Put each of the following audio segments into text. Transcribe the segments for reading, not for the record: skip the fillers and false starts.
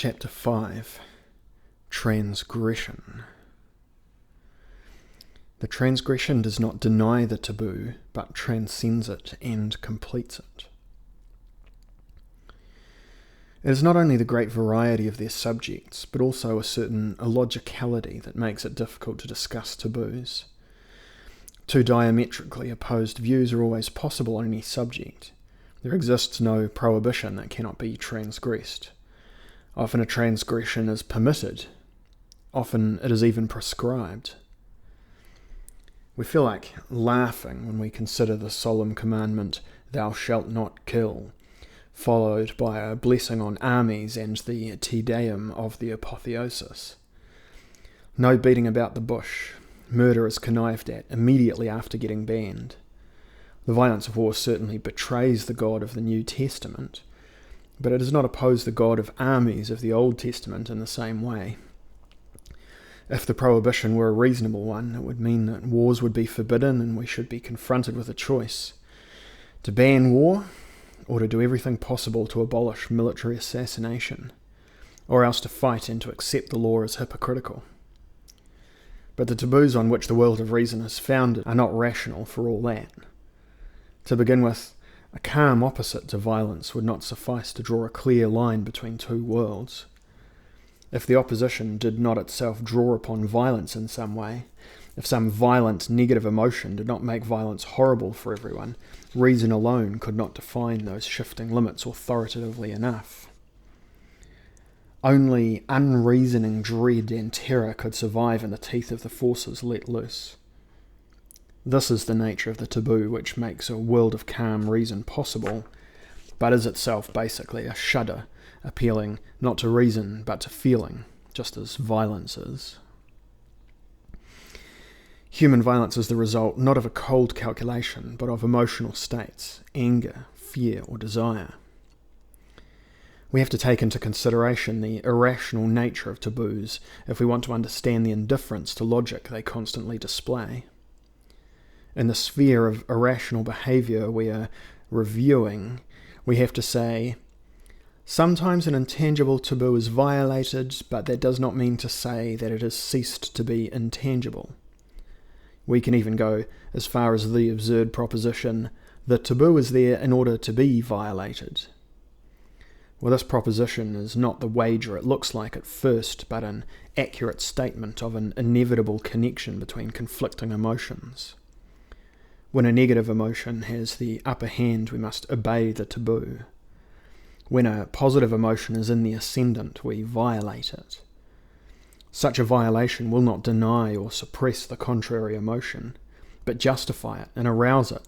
Chapter 5. Transgression. The transgression does not deny the taboo, but transcends it and completes it. It is not only the great variety of their subjects, but also a certain illogicality that makes it difficult to discuss taboos. Two diametrically opposed views are always possible on any subject. There exists no prohibition that cannot be transgressed. Often a transgression is permitted. Often it is even prescribed. We feel like laughing when we consider the solemn commandment, "Thou shalt not kill," followed by a blessing on armies and the Te Deum of the apotheosis. No beating about the bush. Murder is connived at immediately after getting banned. The violence of war certainly betrays the God of the New Testament, but it does not oppose the God of armies of the Old Testament in the same way. If the prohibition were a reasonable one, it would mean that wars would be forbidden and we should be confronted with a choice: to ban war, or to do everything possible to abolish military assassination, or else to fight and to accept the law as hypocritical. But the taboos on which the world of reason is founded are not rational for all that. To begin with, a calm opposite to violence would not suffice to draw a clear line between two worlds. If the opposition did not itself draw upon violence in some way, if some violent negative emotion did not make violence horrible for everyone, reason alone could not define those shifting limits authoritatively enough. Only unreasoning dread and terror could survive in the teeth of the forces let loose. This is the nature of the taboo which makes a world of calm reason possible, but is itself basically a shudder, appealing not to reason but to feeling, just as violence is. Human violence is the result not of a cold calculation, but of emotional states, anger, fear, or desire. We have to take into consideration the irrational nature of taboos if we want to understand the indifference to logic they constantly display. In the sphere of irrational behaviour we are reviewing, we have to say, sometimes an intangible taboo is violated, but that does not mean to say that it has ceased to be intangible. We can even go as far as the absurd proposition, the taboo is there in order to be violated. Well, this proposition is not the wager it looks like at first, but an accurate statement of an inevitable connection between conflicting emotions. When a negative emotion has the upper hand, we must obey the taboo. When a positive emotion is in the ascendant, we violate it. Such a violation will not deny or suppress the contrary emotion, but justify it and arouse it.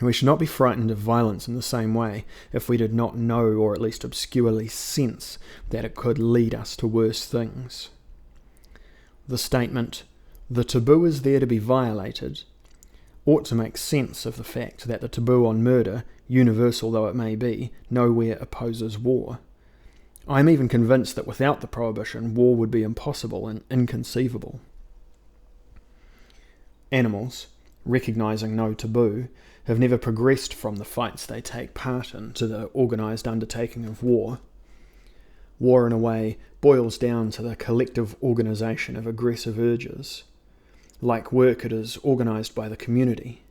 We should not be frightened of violence in the same way if we did not know, or at least obscurely sense, that it could lead us to worse things. The statement, "the taboo is there to be violated," ought to make sense of the fact that the taboo on murder, universal though it may be, nowhere opposes war. I am even convinced that without the prohibition, war would be impossible and inconceivable. Animals, recognizing no taboo, have never progressed from the fights they take part in to the organized undertaking of war. War, in a way, boils down to the collective organization of aggressive urges. Like work, it is organized by the community.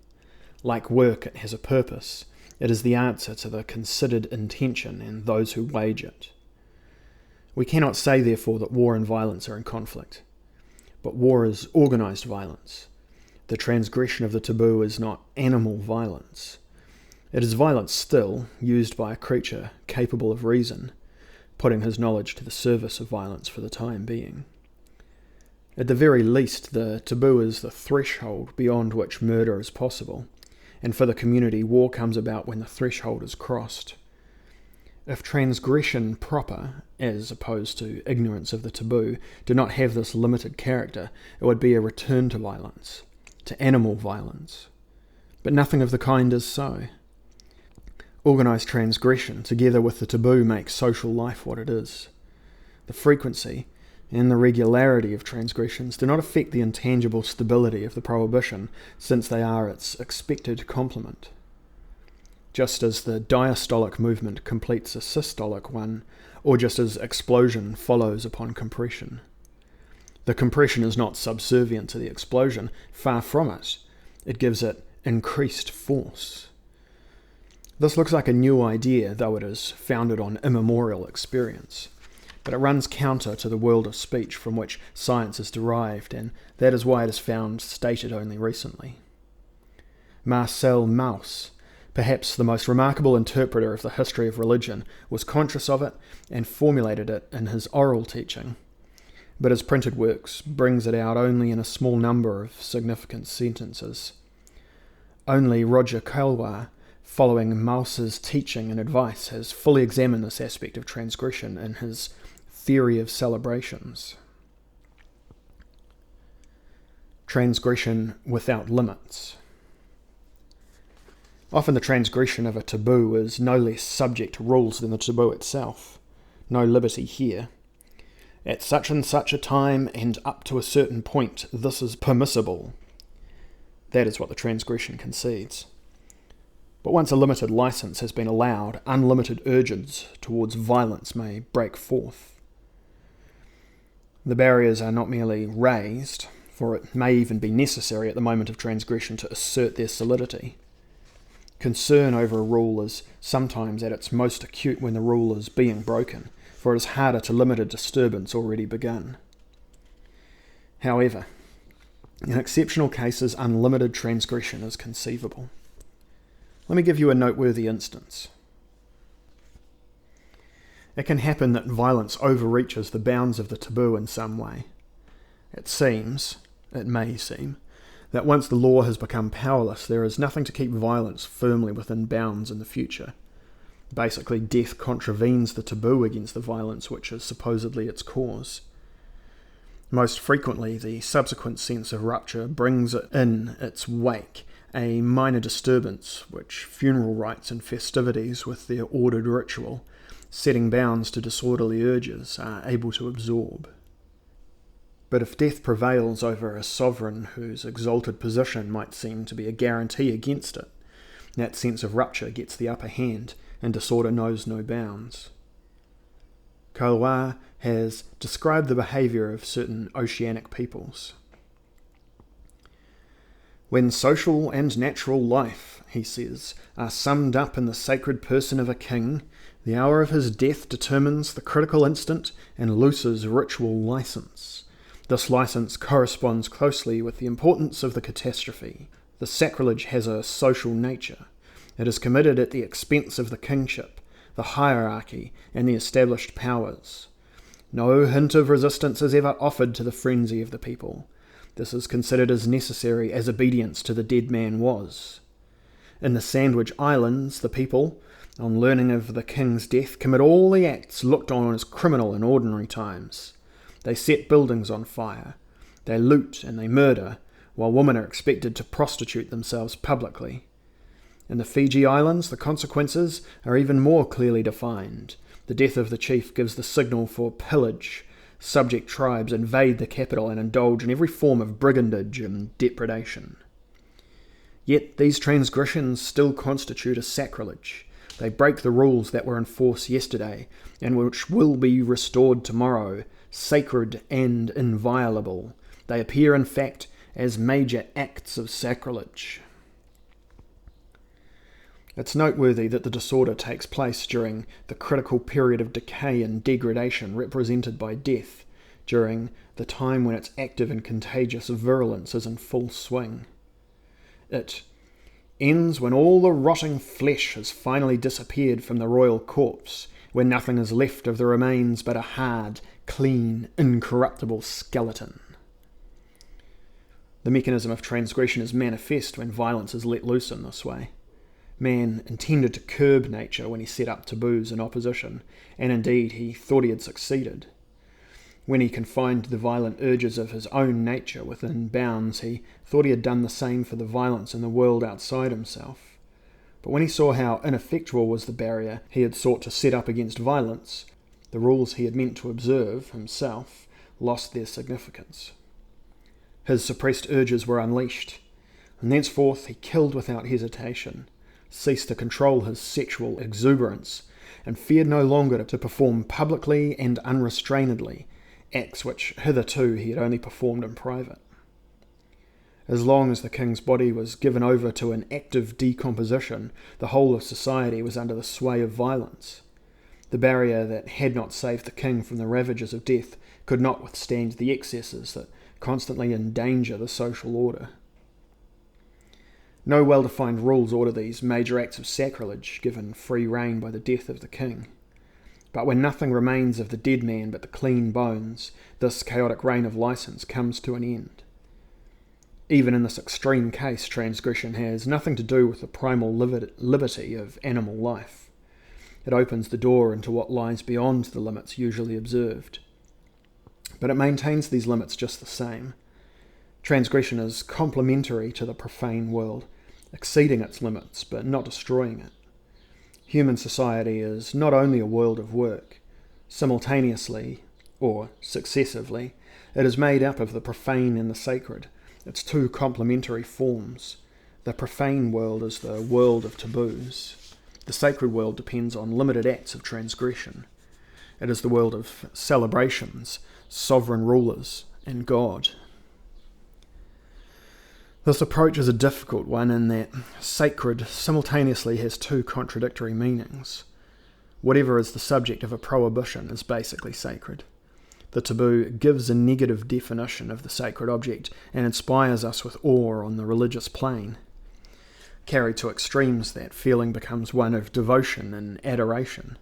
Like work, it has a purpose. It is the answer to the considered intention and those who wage it. We cannot say, therefore, that war and violence are in conflict. But war is organized violence. The transgression of the taboo is not animal violence. It is violence still, used by a creature capable of reason, putting his knowledge to the service of violence for the time being. At the very least, the taboo is the threshold beyond which murder is possible, and for the community, war comes about when the threshold is crossed. If transgression proper, as opposed to ignorance of the taboo, did not have this limited character, it would be a return to violence, to animal violence. But nothing of the kind is so. Organised transgression, together with the taboo, makes social life what it is. The frequency and the regularity of transgressions do not affect the intangible stability of the prohibition, since they are its expected complement. just as the diastolic movement completes a systolic one, or just as explosion follows upon compression. The compression is not subservient to the explosion, far from it. It gives it increased force. This looks like a new idea, though it is founded on immemorial experience. But it runs counter to the world of speech from which science is derived, and that is why it is found stated only recently. Marcel Mauss, perhaps the most remarkable interpreter of the history of religion, was conscious of it and formulated it in his oral teaching, but his printed works brings it out only in a small number of significant sentences. Only Roger Caillois, following Mauss's teaching and advice, has fully examined this aspect of transgression in his Theory of Celebrations. Transgression without limits. Often the transgression of a taboo is no less subject to rules than the taboo itself. No liberty here. At such and such a time and up to a certain point, this is permissible. That is what the transgression concedes. But once a limited license has been allowed, unlimited urges towards violence may break forth. The barriers are not merely raised, for it may even be necessary at the moment of transgression to assert their solidity. Concern over a rule is sometimes at its most acute when the rule is being broken, for it is harder to limit a disturbance already begun. However, in exceptional cases, unlimited transgression is conceivable. Let me give you a noteworthy instance. It can happen that violence overreaches the bounds of the taboo in some way. It may seem, that once the law has become powerless, there is nothing to keep violence firmly within bounds in the future. Basically, death contravenes the taboo against the violence which is supposedly its cause. Most frequently, the subsequent sense of rupture brings in its wake a minor disturbance which funeral rites and festivities with their ordered ritual, setting bounds to disorderly urges, are able to absorb. But if death prevails over a sovereign whose exalted position might seem to be a guarantee against it, that sense of rupture gets the upper hand and disorder knows no bounds. Caillois has described the behaviour of certain oceanic peoples. When social and natural life, he says, are summed up in the sacred person of a king, the hour of his death determines the critical instant and looses ritual license. This license corresponds closely with the importance of the catastrophe. The sacrilege has a social nature. It is committed at the expense of the kingship, the hierarchy, and the established powers. No hint of resistance is ever offered to the frenzy of the people. This is considered as necessary as obedience to the dead man was. In the Sandwich Islands, the people, on learning of the king's death, commit all the acts looked on as criminal in ordinary times. They set buildings on fire, they loot and they murder, while women are expected to prostitute themselves publicly. In the Fiji Islands, the consequences are even more clearly defined. The death of the chief gives the signal for pillage. Subject tribes invade the capital and indulge in every form of brigandage and depredation. Yet these transgressions still constitute a sacrilege. They break the rules that were in force yesterday, and which will be restored tomorrow, sacred and inviolable. They appear, in fact, as major acts of sacrilege. It's noteworthy that the disorder takes place during the critical period of decay and degradation represented by death, during the time when its active and contagious virulence is in full swing. It ends when all the rotting flesh has finally disappeared from the royal corpse, when nothing is left of the remains but a hard, clean, incorruptible skeleton. The mechanism of transgression is manifest when violence is let loose in this way. Man intended to curb nature when he set up taboos in opposition, and indeed he thought he had succeeded. When he confined the violent urges of his own nature within bounds, he thought he had done the same for the violence in the world outside himself. But when he saw how ineffectual was the barrier he had sought to set up against violence, the rules he had meant to observe himself lost their significance. His suppressed urges were unleashed, and thenceforth he killed without hesitation. ceased to control his sexual exuberance, and feared no longer to perform publicly and unrestrainedly acts which hitherto he had only performed in private. As long as the king's body was given over to an active decomposition, the whole of society was under the sway of violence. The barrier that had not saved the king from the ravages of death could not withstand the excesses that constantly endanger the social order. No well-defined rules order these major acts of sacrilege given free rein by the death of the king. But when nothing remains of the dead man but the clean bones, this chaotic reign of license comes to an end. Even in this extreme case, transgression has nothing to do with the primal liberty of animal life. It opens the door into what lies beyond the limits usually observed. But it maintains these limits just the same. Transgression is complementary to the profane world, exceeding its limits but not destroying it. Human society is not only a world of work. Simultaneously, or successively, it is made up of the profane and the sacred, its two complementary forms. The profane world is the world of taboos. The sacred world depends on limited acts of transgression. It is the world of celebrations, sovereign rulers, and God. This approach is a difficult one in that sacred simultaneously has two contradictory meanings. Whatever is the subject of a prohibition is basically sacred. The taboo gives a negative definition of the sacred object and inspires us with awe on the religious plane. Carried to extremes, that feeling becomes one of devotion and adoration.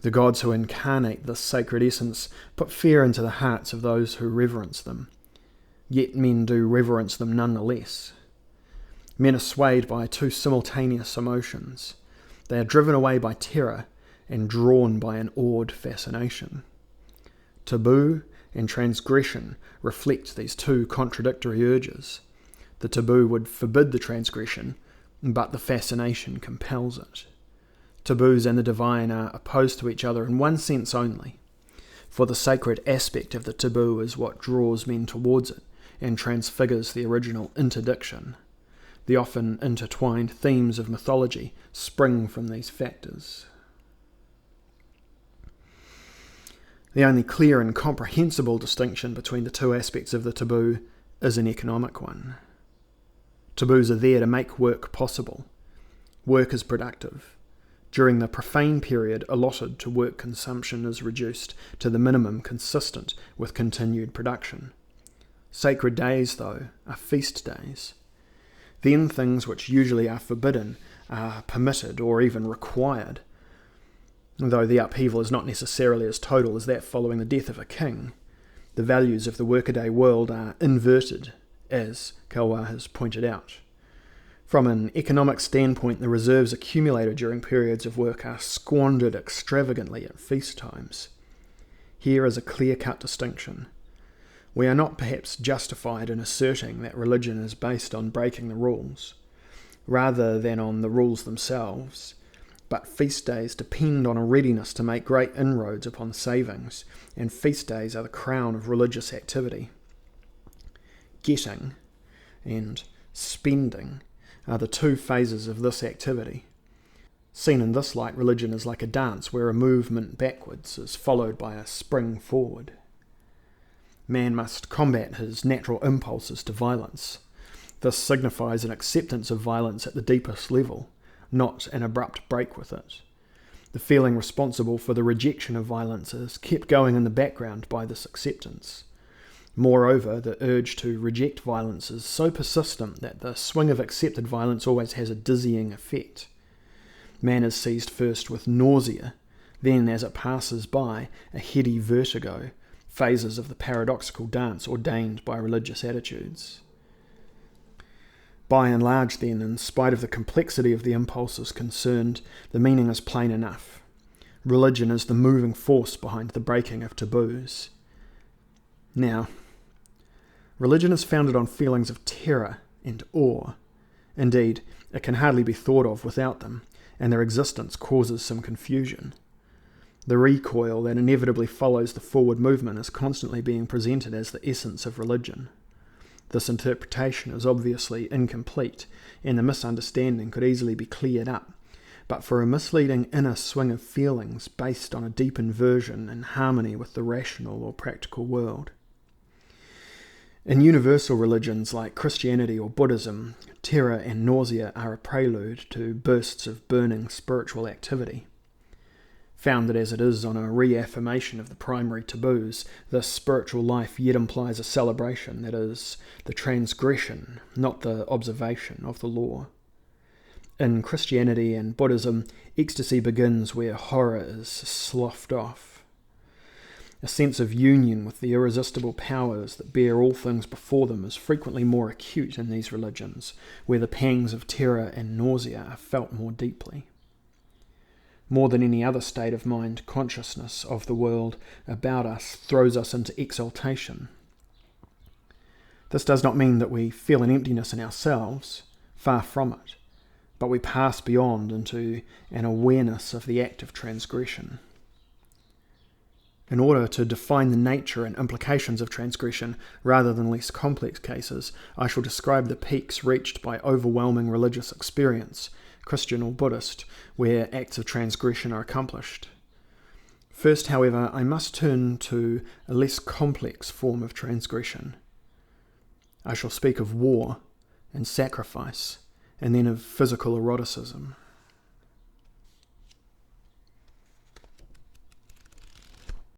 The gods who incarnate this sacred essence put fear into the hearts of those who reverence them. Yet men do reverence them nonetheless. Men are swayed by two simultaneous emotions. They are driven away by terror and drawn by an awed fascination. Taboo and transgression reflect these two contradictory urges. The taboo would forbid the transgression, but the fascination compels it. Taboos and the divine are opposed to each other in one sense only, for the sacred aspect of the taboo is what draws men towards it and transfigures the original interdiction. The often intertwined themes of mythology spring from these factors. The only clear and comprehensible distinction between the two aspects of the taboo is an economic one. Taboos are there to make work possible. Work is productive. During the profane period allotted to work, consumption is reduced to the minimum consistent with continued production. Sacred days, though, are feast days. Then things which usually are forbidden are permitted or even required. Though the upheaval is not necessarily as total as that following the death of a king, the values of the workaday world are inverted, as Kalwa has pointed out. From an economic standpoint, the reserves accumulated during periods of work are squandered extravagantly at feast times. Here is a clear-cut distinction. We are not perhaps justified in asserting that religion is based on breaking the rules, rather than on the rules themselves. But feast days depend on a readiness to make great inroads upon savings, and feast days are the crown of religious activity. Getting and spending are the two phases of this activity. Seen in this light, religion is like a dance where a movement backwards is followed by a spring forward. Man must combat his natural impulses to violence. This signifies an acceptance of violence at the deepest level, not an abrupt break with it. The feeling responsible for the rejection of violence is kept going in the background by this acceptance. Moreover, the urge to reject violence is so persistent that the swing of accepted violence always has a dizzying effect. Man is seized first with nausea, then, as it passes by, a heady vertigo, phases of the paradoxical dance ordained by religious attitudes. By and large, then, in spite of the complexity of the impulses concerned, the meaning is plain enough. Religion is the moving force behind the breaking of taboos. Now, religion is founded on feelings of terror and awe. Indeed, it can hardly be thought of without them, and their existence causes some confusion. The recoil that inevitably follows the forward movement is constantly being presented as the essence of religion. This interpretation is obviously incomplete, and the misunderstanding could easily be cleared up, but for a misleading inner swing of feelings based on a deep inversion in harmony with the rational or practical world. In universal religions like Christianity or Buddhism, terror and nausea are a prelude to bursts of burning spiritual activity. Founded as it is on a reaffirmation of the primary taboos, this spiritual life yet implies a celebration that is the transgression, not the observation of the law. In Christianity and Buddhism, ecstasy begins where horror is sloughed off. A sense of union with the irresistible powers that bear all things before them is frequently more acute in these religions, where the pangs of terror and nausea are felt more deeply. More than any other state of mind, consciousness of the world about us throws us into exaltation. This does not mean that we feel an emptiness in ourselves, far from it, but we pass beyond into an awareness of the act of transgression. In order to define the nature and implications of transgression, rather than less complex cases, I shall describe the peaks reached by overwhelming religious experience, Christian or Buddhist, where acts of transgression are accomplished. First, however, I must turn to a less complex form of transgression. I shall speak of war and sacrifice, and then of physical eroticism.